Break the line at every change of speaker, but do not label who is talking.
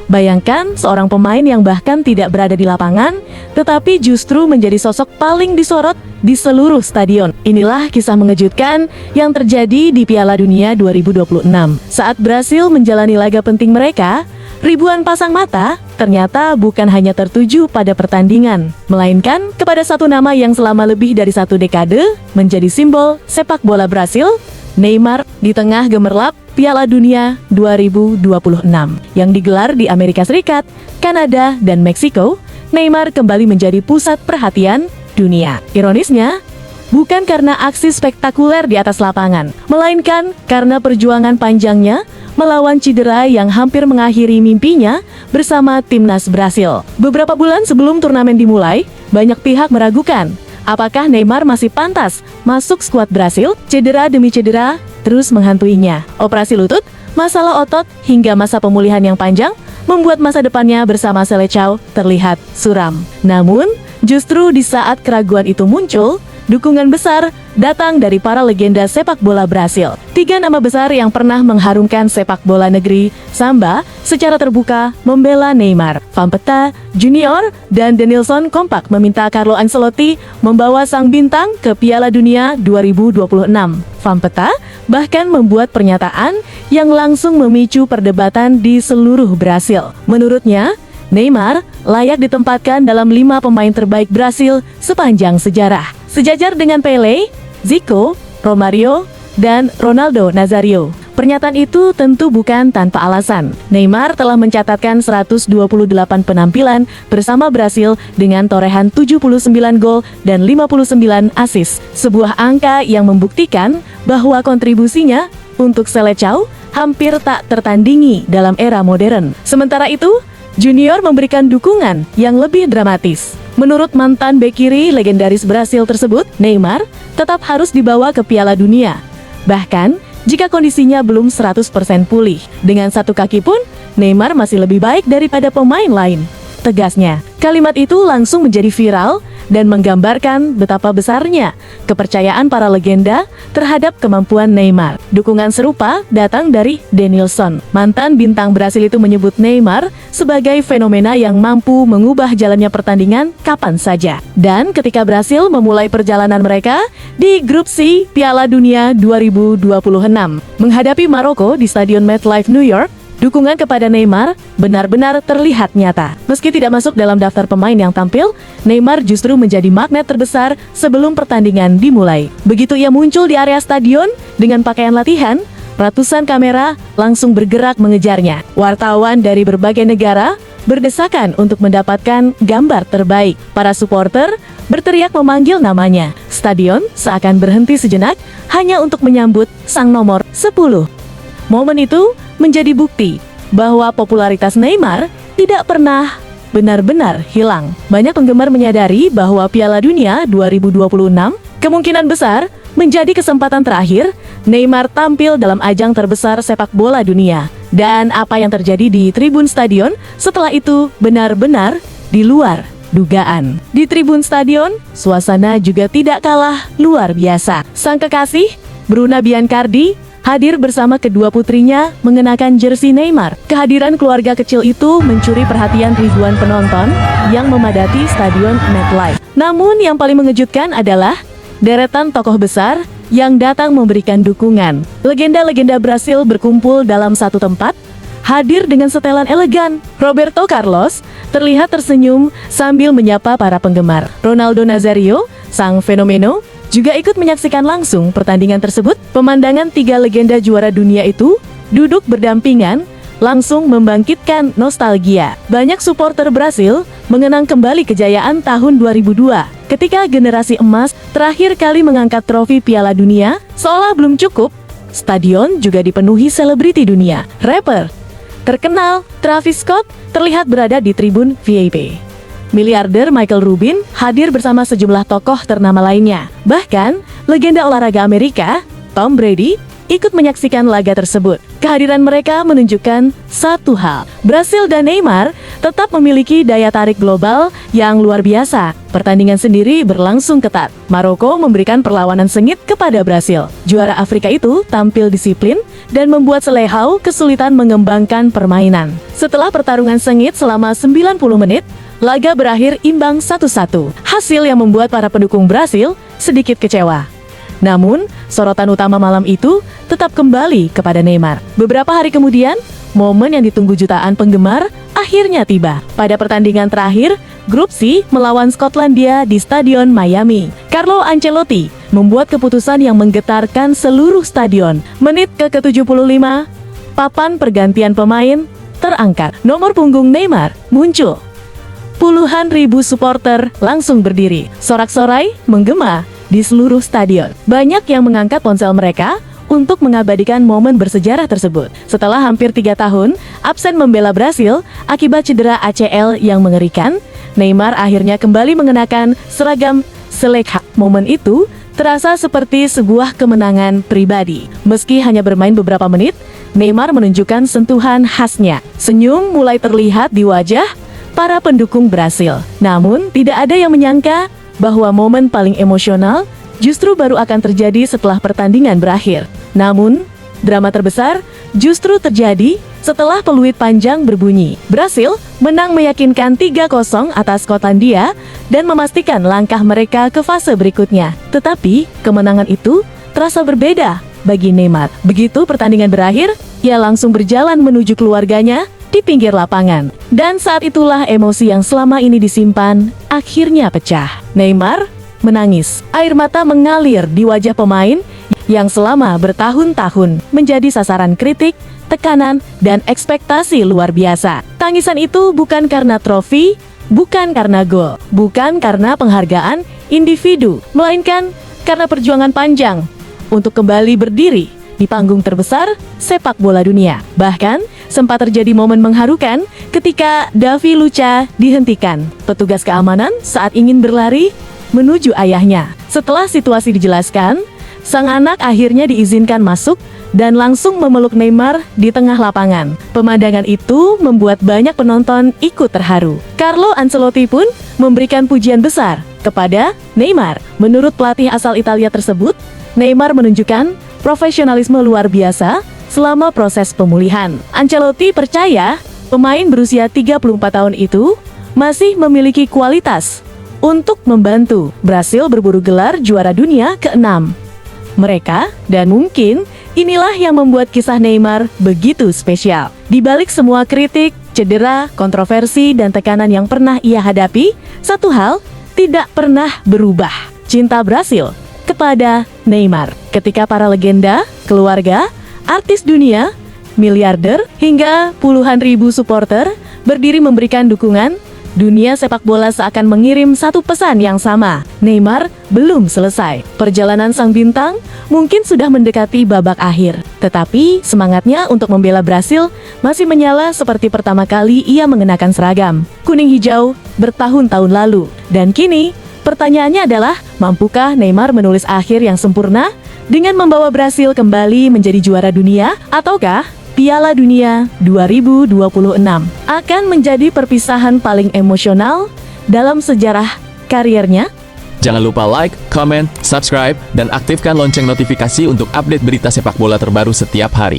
Bayangkan seorang pemain yang bahkan tidak berada di lapangan, tetapi justru menjadi sosok paling disorot di seluruh stadion. Inilah kisah mengejutkan yang terjadi di Piala Dunia 2026. Saat Brasil menjalani laga penting mereka, ribuan pasang mata ternyata bukan hanya tertuju pada pertandingan, melainkan kepada satu nama yang selama lebih dari 1 dekade menjadi simbol sepak bola Brasil, Neymar. Di tengah gemerlap Piala Dunia 2026 yang digelar di Amerika Serikat, Kanada, dan Meksiko, Neymar kembali menjadi pusat perhatian dunia. Ironisnya, bukan karena aksi spektakuler di atas lapangan, melainkan karena perjuangan panjangnya melawan cedera yang hampir mengakhiri mimpinya bersama timnas Brasil. Beberapa bulan sebelum turnamen dimulai, banyak pihak meragukan apakah Neymar masih pantas masuk skuad Brasil. Cedera demi cedera terus menghantuinya. Operasi lutut, masalah otot, hingga masa pemulihan yang panjang membuat masa depannya bersama Seleção terlihat suram. Namun, justru di saat keraguan itu muncul, dukungan besar datang dari para legenda sepak bola Brasil. 3 nama besar yang pernah mengharumkan sepak bola negeri Samba secara terbuka membela Neymar. Vampeta, Junior, dan Denilson kompak meminta Carlo Ancelotti membawa sang bintang ke Piala Dunia 2026. Vampeta bahkan membuat pernyataan yang langsung memicu perdebatan di seluruh Brasil. Menurutnya, Neymar layak ditempatkan dalam 5 pemain terbaik Brasil sepanjang sejarah, sejajar dengan Pelé, Zico, Romario, dan Ronaldo Nazario. Pernyataan itu tentu bukan tanpa alasan. Neymar telah mencatatkan 128 penampilan bersama Brasil dengan torehan 79 gol dan 59 assist. Sebuah angka yang membuktikan bahwa kontribusinya untuk Seleção hampir tak tertandingi dalam era modern. Sementara itu, Junior memberikan dukungan yang lebih dramatis. Menurut mantan bek kiri legendaris Brasil tersebut, Neymar tetap harus dibawa ke Piala Dunia. Bahkan, jika kondisinya belum 100% pulih, dengan 1 kaki pun, Neymar masih lebih baik daripada pemain lain. Tegasnya, kalimat itu langsung menjadi viral dan menggambarkan betapa besarnya kepercayaan para legenda terhadap kemampuan Neymar. Dukungan serupa datang dari Denilson. Mantan bintang Brasil itu menyebut Neymar sebagai fenomena yang mampu mengubah jalannya pertandingan kapan saja. Dan ketika Brasil memulai perjalanan mereka di grup C Piala Dunia 2026 menghadapi Maroko di Stadion MetLife New York, dukungan kepada Neymar benar-benar terlihat nyata. Meski tidak masuk dalam daftar pemain yang tampil, Neymar justru menjadi magnet terbesar sebelum pertandingan dimulai. Begitu ia muncul di area stadion dengan pakaian latihan, ratusan kamera langsung bergerak mengejarnya. Wartawan dari berbagai negara berdesakan untuk mendapatkan gambar terbaik. Para supporter berteriak memanggil namanya. Stadion seakan berhenti sejenak hanya untuk menyambut sang nomor 10. Momen itu menjadi bukti bahwa popularitas Neymar tidak pernah benar-benar hilang. Banyak penggemar menyadari bahwa Piala Dunia 2026 kemungkinan besar menjadi kesempatan terakhir Neymar tampil dalam ajang terbesar sepak bola dunia. Dan apa yang terjadi di tribun stadion setelah itu benar-benar di luar dugaan. Di tribun stadion, suasana juga tidak kalah luar biasa. Sang kekasih, Bruna Biancardi, hadir bersama kedua putrinya mengenakan jersey Neymar. Kehadiran keluarga kecil itu mencuri perhatian ribuan penonton yang memadati Stadion MetLife. Namun yang paling mengejutkan adalah deretan tokoh besar yang datang memberikan dukungan. Legenda-legenda Brasil berkumpul dalam satu tempat, hadir dengan setelan elegan. Roberto Carlos terlihat tersenyum sambil menyapa para penggemar. Ronaldo Nazario, sang fenomeno, juga ikut menyaksikan langsung pertandingan tersebut. Pemandangan 3 legenda juara dunia itu duduk berdampingan langsung membangkitkan nostalgia. Banyak supporter Brasil mengenang kembali kejayaan tahun 2002 ketika generasi emas terakhir kali mengangkat trofi Piala Dunia. Seolah belum cukup, stadion juga dipenuhi selebriti dunia. Rapper terkenal Travis Scott terlihat berada di tribun VIP. Miliarder Michael Rubin hadir bersama sejumlah tokoh ternama lainnya. Bahkan, legenda olahraga Amerika, Tom Brady, ikut menyaksikan laga tersebut. Kehadiran mereka menunjukkan satu hal, Brasil dan Neymar tetap memiliki daya tarik global yang luar biasa. Pertandingan sendiri berlangsung ketat. Maroko memberikan perlawanan sengit kepada Brasil. Juara Afrika itu tampil disiplin dan membuat Seleção kesulitan mengembangkan permainan. Setelah pertarungan sengit selama 90 menit, laga berakhir imbang 1-1. Hasil yang membuat para pendukung Brasil sedikit kecewa. Namun, sorotan utama malam itu tetap kembali kepada Neymar. Beberapa hari kemudian, momen yang ditunggu jutaan penggemar akhirnya tiba. Pada pertandingan terakhir, Grup C melawan Skotlandia di Stadion Miami. Carlo Ancelotti membuat keputusan yang menggetarkan seluruh stadion. Menit ke-75, papan pergantian pemain terangkat. Nomor punggung Neymar muncul. Puluhan ribu supporter langsung berdiri. Sorak-sorai menggema di seluruh stadion. Banyak yang mengangkat ponsel mereka untuk mengabadikan momen bersejarah tersebut. Setelah hampir 3 tahun absen membela Brasil akibat cedera ACL yang mengerikan, Neymar akhirnya kembali mengenakan seragam Seleção. Momen itu terasa seperti sebuah kemenangan pribadi. Meski hanya bermain beberapa menit, Neymar menunjukkan sentuhan khasnya. Senyum mulai terlihat di wajah para pendukung Brasil. Namun, tidak ada yang menyangka bahwa momen paling emosional justru baru akan terjadi setelah pertandingan berakhir. Namun, drama terbesar justru terjadi setelah peluit panjang berbunyi. Brasil menang meyakinkan 3-0 atas Skotlandia dan memastikan langkah mereka ke fase berikutnya. Tetapi, kemenangan itu terasa berbeda bagi Neymar. Begitu pertandingan berakhir, ia langsung berjalan menuju keluarganya di pinggir lapangan. Dan saat itulah emosi yang selama ini disimpan akhirnya pecah. Neymar menangis. Air mata mengalir di wajah pemain yang selama bertahun-tahun menjadi sasaran kritik, tekanan, dan ekspektasi luar biasa. Tangisan itu bukan karena trofi, bukan karena gol, bukan karena penghargaan individu, melainkan karena perjuangan panjang untuk kembali berdiri di panggung terbesar sepak bola dunia. Bahkan, sempat terjadi momen mengharukan ketika Davi Luca dihentikan petugas keamanan saat ingin berlari menuju ayahnya. Setelah situasi dijelaskan, sang anak akhirnya diizinkan masuk dan langsung memeluk Neymar di tengah lapangan. Pemandangan itu membuat banyak penonton ikut terharu. Carlo Ancelotti pun memberikan pujian besar kepada Neymar. Menurut pelatih asal Italia tersebut, Neymar menunjukkan profesionalisme luar biasa selama proses pemulihan. Ancelotti percaya pemain berusia 34 tahun itu masih memiliki kualitas untuk membantu Brasil berburu gelar juara dunia ke-6 mereka, dan mungkin inilah yang membuat kisah Neymar begitu spesial. Di balik semua kritik, cedera, kontroversi, dan tekanan yang pernah ia hadapi, satu hal tidak pernah berubah: cinta Brasil kepada Neymar. Ketika para legenda, keluarga, artis dunia, miliarder, hingga puluhan ribu supporter berdiri memberikan dukungan, dunia sepak bola seakan mengirim satu pesan yang sama: Neymar belum selesai. Perjalanan sang bintang mungkin sudah mendekati babak akhir, tetapi semangatnya untuk membela Brasil masih menyala seperti pertama kali ia mengenakan seragam kuning hijau bertahun-tahun lalu. Dan kini, pertanyaannya adalah, mampukah Neymar menulis akhir yang sempurna dengan membawa Brasil kembali menjadi juara dunia, ataukah Piala Dunia 2026 akan menjadi perpisahan paling emosional dalam sejarah kariernya?
Jangan lupa like, comment, subscribe, dan aktifkan lonceng notifikasi untuk update berita sepak bola terbaru setiap hari.